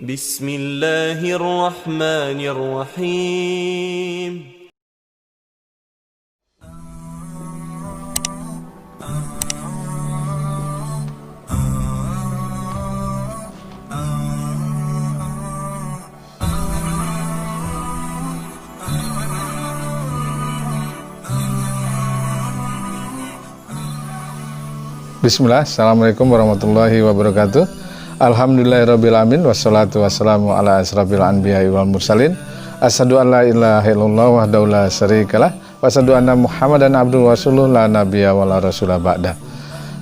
Bismillahirrahmanirrahim. Bismillah, Assalamualaikum warahmatullahi wabarakatuh. Alhamdulillahirrabbilalamin. Wassalatu wassalamu ala asrafil anbiya wal mursalin. Asyhadu an la ilaha illallah wahdahu la syarikalah wa asyhadu anna Muhammadan abduhu wa rasuluh la nabiyya wa la rasulah ba'da.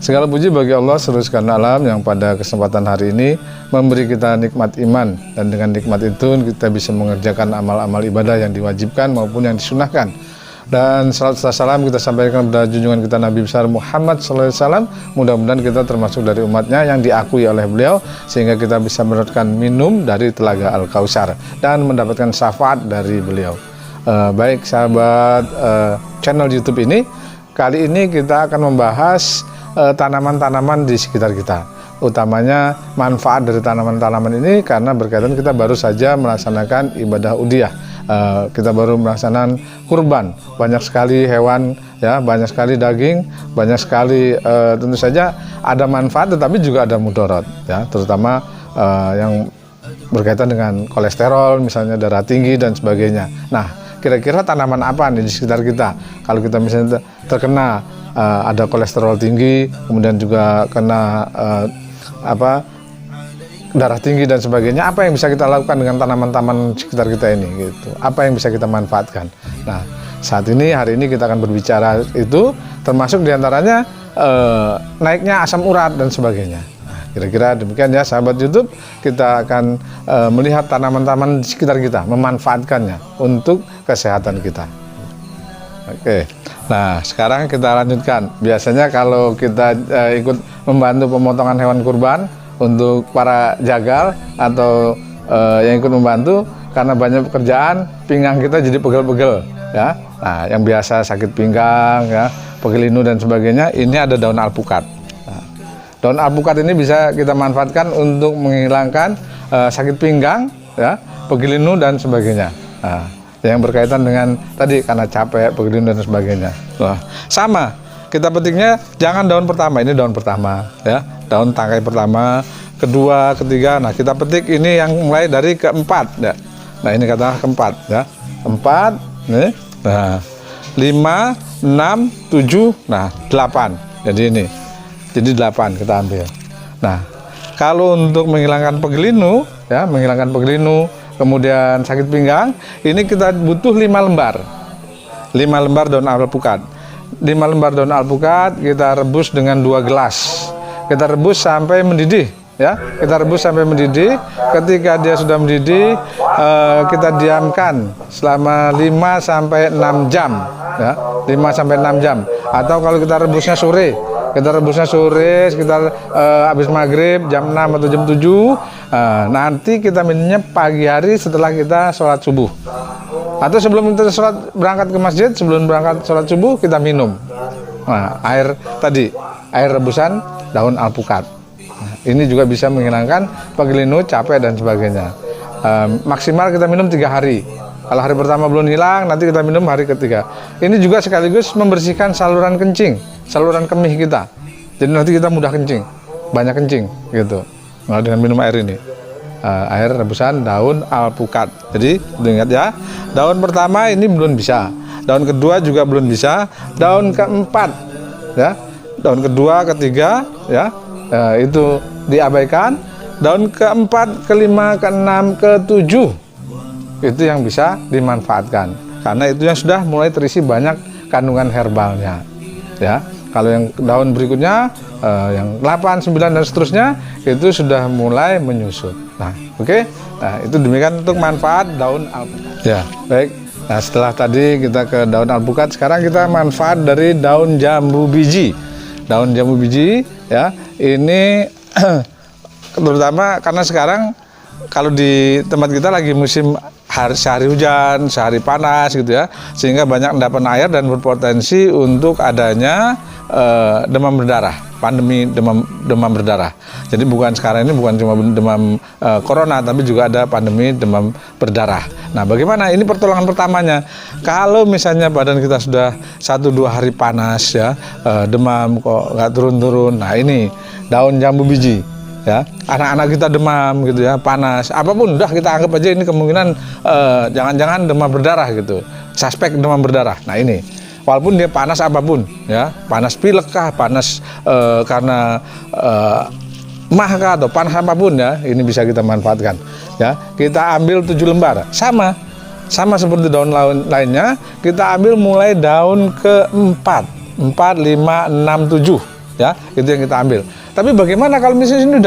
Segala puji bagi Allah seluruh sekalian alam yang pada kesempatan hari ini memberi kita nikmat iman, dan dengan nikmat itu kita bisa mengerjakan amal-amal ibadah yang diwajibkan maupun yang disunahkan. Dan salat salam kita sampaikan kepada junjungan kita Nabi besar Muhammad SAW. Mudah-mudahan kita termasuk dari umatnya yang diakui oleh beliau, sehingga kita bisa mendapatkan minum dari telaga Al-Kautsar dan mendapatkan syafaat dari beliau. Baik sahabat channel YouTube ini, kali ini kita akan membahas tanaman-tanaman di sekitar kita, utamanya manfaat dari tanaman-tanaman ini, karena berkaitan kita baru saja melaksanakan ibadah udhiyah. Kita baru melaksanakan kurban, banyak sekali hewan, ya, banyak sekali daging, banyak sekali tentu saja ada manfaat, tetapi juga ada mudarat, ya, terutama yang berkaitan dengan kolesterol, misalnya darah tinggi dan sebagainya. Nah, kira-kira tanaman apa nih di sekitar kita? Kalau kita misalnya terkena ada kolesterol tinggi, kemudian juga kena darah tinggi dan sebagainya, apa yang bisa kita lakukan dengan tanaman-tanaman sekitar kita ini, gitu? Apa yang bisa kita manfaatkan? Nah, saat ini, hari ini kita akan berbicara itu, termasuk diantaranya naiknya asam urat dan sebagainya. Nah, kira-kira demikian ya sahabat YouTube, kita akan melihat tanaman-tanaman di sekitar kita, memanfaatkannya untuk kesehatan kita. Oke, nah sekarang kita lanjutkan. Biasanya kalau kita ikut membantu pemotongan hewan kurban untuk para jagal atau yang ikut membantu, karena banyak pekerjaan, pinggang kita jadi pegel-pegel, ya. Nah, yang biasa sakit pinggang, ya, pegel linu dan sebagainya, ini ada daun alpukat. Nah, daun alpukat ini bisa kita manfaatkan untuk menghilangkan sakit pinggang, ya, pegel linu dan sebagainya. Nah, yang berkaitan dengan tadi karena capek, pegel linu dan sebagainya. Nah, sama. Kita petiknya jangan daun pertama, ini daun pertama, ya, daun tangkai pertama, kedua, ketiga. Nah, kita petik ini yang mulai dari keempat, ya. Nah, ini kata keempat, ya, empat, nih, nah, 5, 6, 7, nah 8. Jadi ini, jadi 8 kita ambil. Nah, kalau untuk menghilangkan pegel linu, ya, menghilangkan pegel linu, kemudian sakit pinggang, ini kita butuh 5 lembar, 5 lembar daun alpukat. 5 lembar daun alpukat kita rebus dengan 2 gelas. Kita rebus sampai mendidih, ya. Kita rebus sampai mendidih. Ketika dia sudah mendidih, kita diamkan selama 5 sampai 6 jam, ya. 5 sampai 6 jam. Atau kalau kita rebusnya sore, sekitar habis maghrib jam 6 atau jam 7. Nanti kita minumnya pagi hari setelah kita sholat subuh, atau sebelum kita berangkat ke masjid, sebelum berangkat sholat subuh kita minum. Nah, air tadi, air rebusan daun alpukat. Nah, ini juga bisa menghilangkan pegel linu, capek dan sebagainya. Maksimal kita minum 3 hari. Kalau hari pertama belum hilang, nanti kita minum hari ketiga. Ini juga sekaligus membersihkan saluran kencing, saluran kemih kita. Jadi nanti kita mudah kencing, banyak kencing, gitu. Nah, dengan minum air ini. Air rebusan daun alpukat. Jadi ingat ya, daun pertama ini belum bisa, daun kedua juga belum bisa, daun keempat, ya, daun kedua, ketiga, ya, itu diabaikan. Daun keempat, kelima, keenam, ketujuh, itu yang bisa dimanfaatkan, karena itu yang sudah mulai terisi banyak kandungan herbalnya, ya. Kalau yang daun berikutnya, yang 8, 9 dan seterusnya, itu sudah mulai menyusut. Nah, oke. Nah, itu demikian untuk manfaat daun alpukat. Ya, baik. Nah, setelah tadi kita ke daun alpukat, sekarang kita manfaat dari daun jambu biji. Daun jambu biji, ya, ini terutama karena sekarang kalau di tempat kita lagi musim sehari hujan, sehari panas, gitu ya, sehingga banyak endapan air dan berpotensi untuk adanya demam berdarah. pandemi demam berdarah. Jadi bukan sekarang ini bukan cuma demam corona, tapi juga ada pandemi demam berdarah. Nah, bagaimana? Ini pertolongan pertamanya. Kalau misalnya badan kita sudah 1-2 hari panas ya, demam kok nggak turun-turun. Nah, ini daun jambu biji. Ya, anak-anak kita demam gitu ya, panas, apapun udah kita anggap aja ini kemungkinan jangan-jangan demam berdarah gitu, suspek demam berdarah. Nah ini, walaupun dia panas apapun ya, panas pilek kah, panas karena mah kah, atau panas apapun ya, ini bisa kita manfaatkan. Ya, kita ambil 7 lembar, sama seperti daun lainnya, kita ambil mulai daun ke-4, 4, 5, 6, 7 ya, itu yang kita ambil. Tapi bagaimana kalau misalnya ini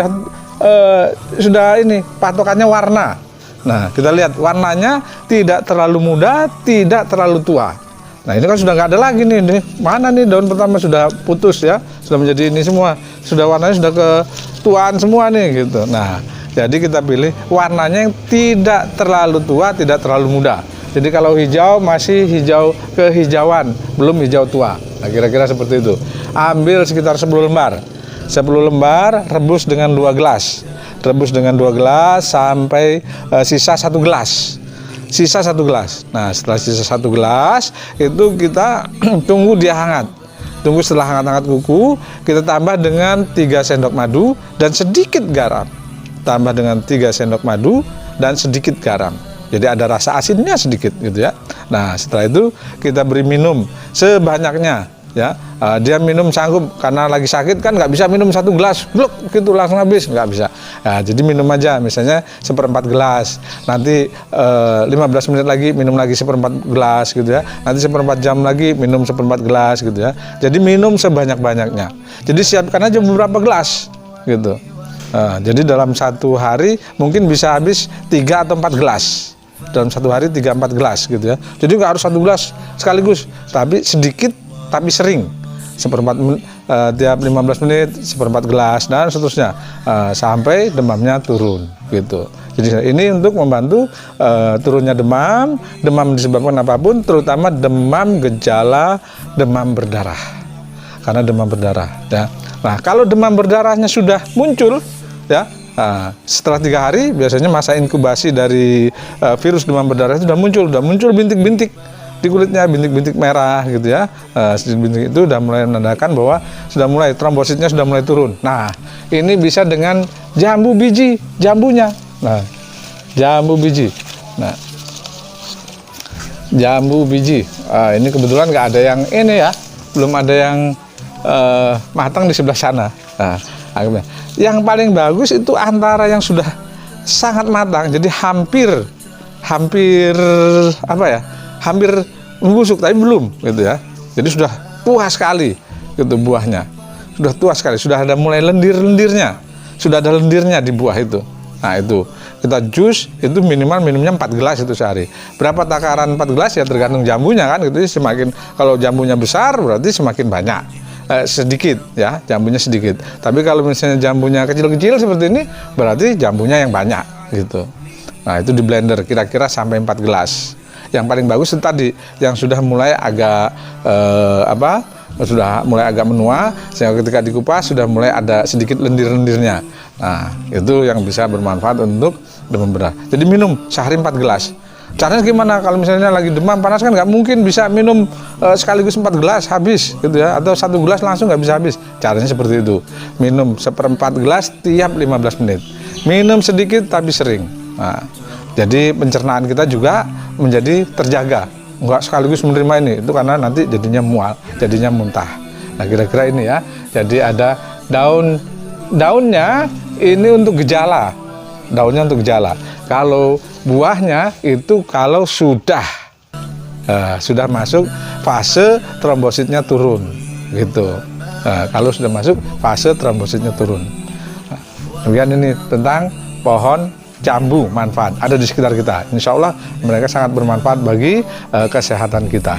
sudah ini patokannya warna. Nah, kita lihat warnanya tidak terlalu muda, tidak terlalu tua. Nah, ini kan sudah nggak ada lagi nih. Mana nih daun pertama sudah putus ya, sudah menjadi ini semua, sudah warnanya sudah ketuaan semua nih gitu. Nah, jadi kita pilih warnanya yang tidak terlalu tua, tidak terlalu muda. Jadi kalau hijau masih hijau kehijauan, belum hijau tua. Nah, kira-kira seperti itu. Ambil sekitar 10 lembar. 10 lembar rebus dengan 2 gelas. Rebus dengan 2 gelas sampai sisa 1 gelas. Sisa 1 gelas. Nah, setelah sisa 1 gelas itu kita tunggu dia hangat. Tunggu setelah hangat-hangat kuku, kita tambah dengan 3 sendok madu dan sedikit garam. Tambah dengan 3 sendok madu dan sedikit garam. Jadi ada rasa asinnya sedikit gitu ya. Nah, setelah itu kita beri minum sebanyaknya. Ya, dia minum sanggup karena lagi sakit kan nggak bisa minum 1 gelas, blok gitu langsung habis, nggak bisa. Nah, jadi minum aja, misalnya 1/4 gelas. Nanti 15 menit lagi minum lagi 1/4 gelas gitu ya. Nanti 1/4 jam lagi minum 1/4 gelas gitu ya. Jadi minum sebanyak-banyaknya. Jadi siapkan aja beberapa gelas gitu. Jadi dalam 1 hari mungkin bisa habis 3 atau 4 gelas. Dalam 1 hari 3-4 gelas gitu ya. Jadi nggak harus 1 gelas sekaligus, tapi sedikit tapi sering, tiap 15 menit 1/4 gelas dan seterusnya sampai demamnya turun gitu. Jadi ini untuk membantu turunnya demam disebabkan apapun, terutama gejala demam berdarah, karena demam berdarah ya. Nah, kalau demam berdarahnya sudah muncul ya, setelah 3 hari biasanya masa inkubasi dari virus demam berdarah itu sudah muncul bintik-bintik di kulitnya, bintik-bintik merah gitu ya. Bintik itu sudah mulai menandakan bahwa sudah mulai trombositnya sudah mulai turun. Nah, ini bisa dengan jambu biji, jambunya. Nah, jambu biji. Nah, jambu biji. Ini kebetulan nggak ada yang ini ya, belum ada yang matang di sebelah sana. Nah, yang paling bagus itu antara yang sudah sangat matang, jadi hampir apa ya? Hampir membusuk tapi belum gitu ya. Jadi sudah tua sekali gitu buahnya. Sudah tua sekali, sudah ada mulai lendir-lendirnya. Sudah ada lendirnya di buah itu. Nah, itu kita jus itu minimal minumnya 4 gelas itu sehari. Berapa takaran 4 gelas ya tergantung jambunya kan gitu. Semakin kalau jambunya besar berarti semakin banyak. Sedikit ya, jambunya sedikit. Tapi kalau misalnya jambunya kecil-kecil seperti ini berarti jambunya yang banyak gitu. Nah, itu di blender kira-kira sampai 4 gelas. Yang paling bagus itu tadi yang sudah mulai agak sudah mulai agak menua, sehingga ketika dikupas sudah mulai ada sedikit lendir-lendirnya. Nah, itu yang bisa bermanfaat untuk demam berdarah. Jadi minum sehari 4 gelas. Caranya gimana? Kalau misalnya lagi demam panas kan nggak mungkin bisa minum sekaligus 4 gelas habis gitu ya, atau 1 gelas langsung nggak bisa habis. Caranya seperti itu. Minum 1/4 gelas tiap 15 menit. Minum sedikit tapi sering. Nah, jadi pencernaan kita juga menjadi terjaga, nggak sekaligus menerima ini, itu karena nanti jadinya mual, jadinya muntah. Nah, kira-kira ini ya. Jadi ada daunnya ini untuk gejala, daunnya untuk gejala. Kalau buahnya itu kalau sudah masuk fase trombositnya turun, gitu. Kalau sudah masuk fase trombositnya turun. Kemudian ini tentang pohon jambu manfaat ada di sekitar kita. Insya Allah mereka sangat bermanfaat bagi kesehatan kita.